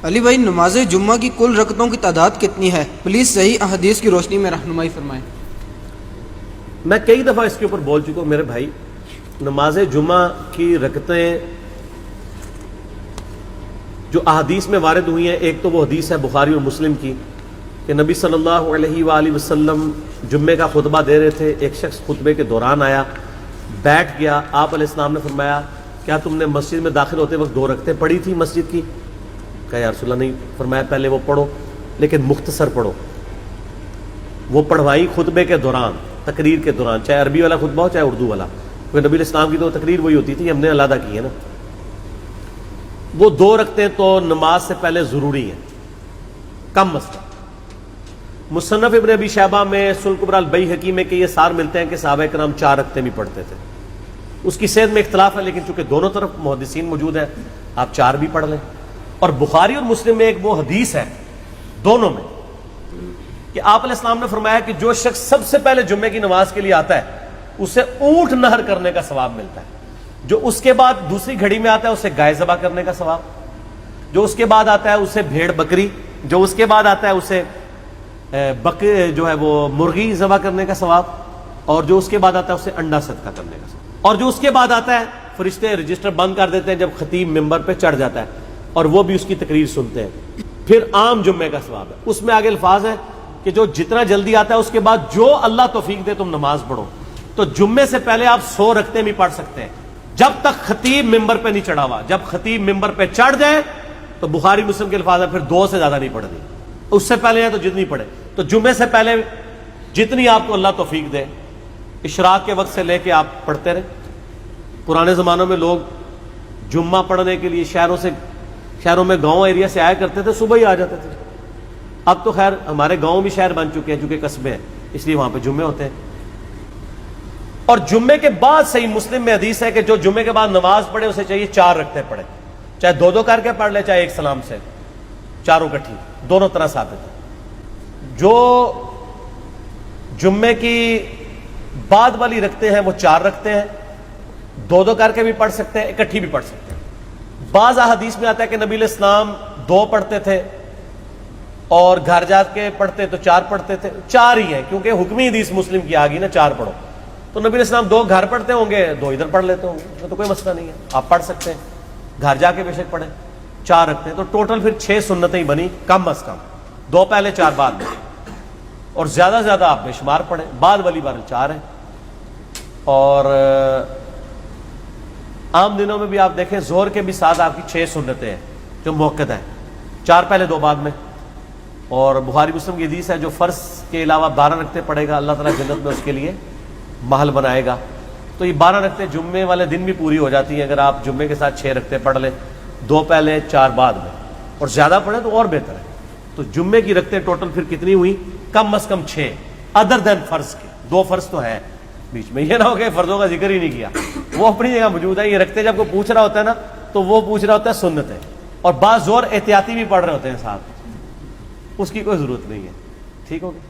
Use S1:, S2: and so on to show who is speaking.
S1: علی بھائی، نماز جمعہ کی کل رکعتوں کی تعداد کتنی ہے؟ پلیز صحیح احادیث کی روشنی میں رہنمائی فرمائیں۔
S2: میں کئی دفعہ اس کے اوپر بول چکا ہوں میرے بھائی، نماز جمعہ کی رکعتیں جو احادیث میں وارد ہوئی ہیں، ایک تو وہ حدیث ہے بخاری اور مسلم کی کہ نبی صلی اللہ علیہ وآلہ وسلم جمعے کا خطبہ دے رہے تھے، ایک شخص خطبے کے دوران آیا، بیٹھ گیا، آپ علیہ السلام نے فرمایا کیا تم نے مسجد میں داخل ہوتے وقت 2 رکعتیں پڑھی تھی مسجد کی؟ کہا یا رسول اللہ نہیں۔ فرمایا پہلے وہ پڑھو لیکن مختصر پڑھو۔ وہ پڑھوائی خطبے کے دوران، تقریر کے دوران، چاہے عربی والا خطبہ ہو چاہے اردو والا، کیونکہ نبی علیہ السلام کی تو تقریر وہی ہوتی تھی، ہم نے علیحدہ کی ہے نا۔ وہ 2 رکعتیں تو نماز سے پہلے ضروری ہیں، کم از کم۔ مصنف ابن ابی شیبہ میں سنن کبری البیہقی میں کہ یہ سار ملتے ہیں کہ صحابہ کرام 4 رکعتیں بھی پڑھتے تھے۔ اس کی صحت میں اختلاف ہے، لیکن چونکہ دونوں طرف محدثین موجود ہیں، آپ 4 بھی پڑھ لیں۔ اور بخاری اور مسلم میں ایک وہ حدیث ہے دونوں میں کہ آپ علیہ السلام نے فرمایا کہ جو شخص سب سے پہلے جمعے کی نماز کے لیے آتا ہے اسے اونٹ نہر کرنے کا ثواب ملتا ہے، جو اس کے بعد دوسری گھڑی میں آتا ہے اسے گائے ذبح کرنے کا ثواب، جو اس کے بعد آتا ہے اسے بھیڑ بکری، جو اس کے بعد آتا ہے اسے جو ہے وہ مرغی ذبح کرنے کا ثواب، اور جو اس کے بعد آتا ہے اسے انڈا صدقہ کرنے کا ثواب، اور جو اس کے بعد آتا ہے فرشتے رجسٹر بند کر دیتے ہیں جب خطیب ممبر پہ چڑھ جاتا ہے اور وہ بھی اس کی تقریر سنتے ہیں۔ پھر عام جمعے کا ثواب ہے، اس میں آگے الفاظ ہے کہ جو جتنا جلدی آتا ہے اس کے بعد جو اللہ توفیق دے تم نماز پڑھو۔ تو جمعے سے پہلے آپ 100 رکعتیں بھی پڑھ سکتے ہیں جب تک خطیب ممبر پہ نہیں چڑھا ہوا۔ جب خطیب ممبر پہ چڑھ جائے تو بخاری مسلم کے الفاظ ہے پھر 2 سے زیادہ نہیں پڑھنی، اس سے پہلے ہے تو جتنی پڑھے۔ تو جمعے سے پہلے جتنی آپ کو اللہ توفیق دے، اشراق کے وقت سے لے کے آپ پڑھتے رہے۔ پرانے زمانوں میں لوگ جمعہ پڑھنے کے لیے شہروں میں گاؤں ایریا سے آیا کرتے تھے، صبح ہی آ جاتے تھے۔ اب تو خیر ہمارے گاؤں بھی شہر بن چکے ہیں چونکہ قصبے ہیں، اس لیے وہاں پہ جمعے ہوتے ہیں۔ اور جمعے کے بعد صحیح مسلم میں حدیث ہے کہ جو جمعے کے بعد نماز پڑھے اسے چاہیے 4 رکعتیں پڑھے، چاہے 2 کر کے پڑھ لے چاہے ایک سلام سے، چاروں کٹھی، دونوں طرح ثابت ہے۔ جو جمعے کی بعد والی رکھتے ہیں وہ 4 رکھتے ہیں، 2 کر کے بھی پڑھ سکتے ہیں، اکٹھی بھی پڑھ سکتے ہیں۔ بعض احادیث میں آتا ہے کہ نبی علیہ السلام 2 پڑھتے تھے اور گھر جا کے پڑھتے تو 4 پڑھتے تھے، 4 ہی ہیں کیونکہ حکمی حدیث مسلم کی آ گئی نا 4 پڑھو۔ تو نبی علیہ السلام 2 گھر پڑھتے ہوں گے، 2 ادھر پڑھ لیتے ہوں گے، تو کوئی مسئلہ نہیں ہے، آپ پڑھ سکتے ہیں، گھر جا کے بے شک پڑھیں۔ 4 رکھتے ہیں تو ٹوٹل پھر 6 سنتیں ہی بنی کم از کم، 2 پہلے 4 بعد میں، اور زیادہ سے زیادہ آپ بے شمار پڑھیں، بعد والی بار 4 ہیں۔ اور عام دنوں میں بھی آپ دیکھیں ظہر کے بھی ساتھ آپ کی 6 سنتیں ہیں جو موقت ہیں، 4 پہلے 2 بعد میں۔ اور بخاری مسلم کی حدیث ہے جو فرض کے علاوہ 12 رکعتیں پڑھے گا اللہ تعالیٰ جنت میں اس کے لیے محل بنائے گا۔ تو یہ 12 رکعتیں جمعے والے دن بھی پوری ہو جاتی ہیں اگر آپ جمعے کے ساتھ 6 رکعتیں پڑھ لیں، 2 پہلے 4 بعد میں، اور زیادہ پڑھیں تو اور بہتر ہے۔ تو جمعے کی رکعتیں ٹوٹل پھر کتنی ہوئی؟ کم از کم 6 ادر دین فرض کے، 2 فرض تو ہے بیچ میں، یہ نہ ہو کہ فرضوں کا ذکر ہی نہیں کیا، وہ اپنی جگہ موجود ہے۔ یہ رکھتے جب کوئی پوچھ رہا ہوتا ہے نا تو وہ پوچھ رہا ہوتا ہے سنتیں، اور بعض زور احتیاطی بھی پڑھ رہے ہوتے ہیں ساتھ، اس کی کوئی ضرورت نہیں ہے۔ ٹھیک ہو گیا؟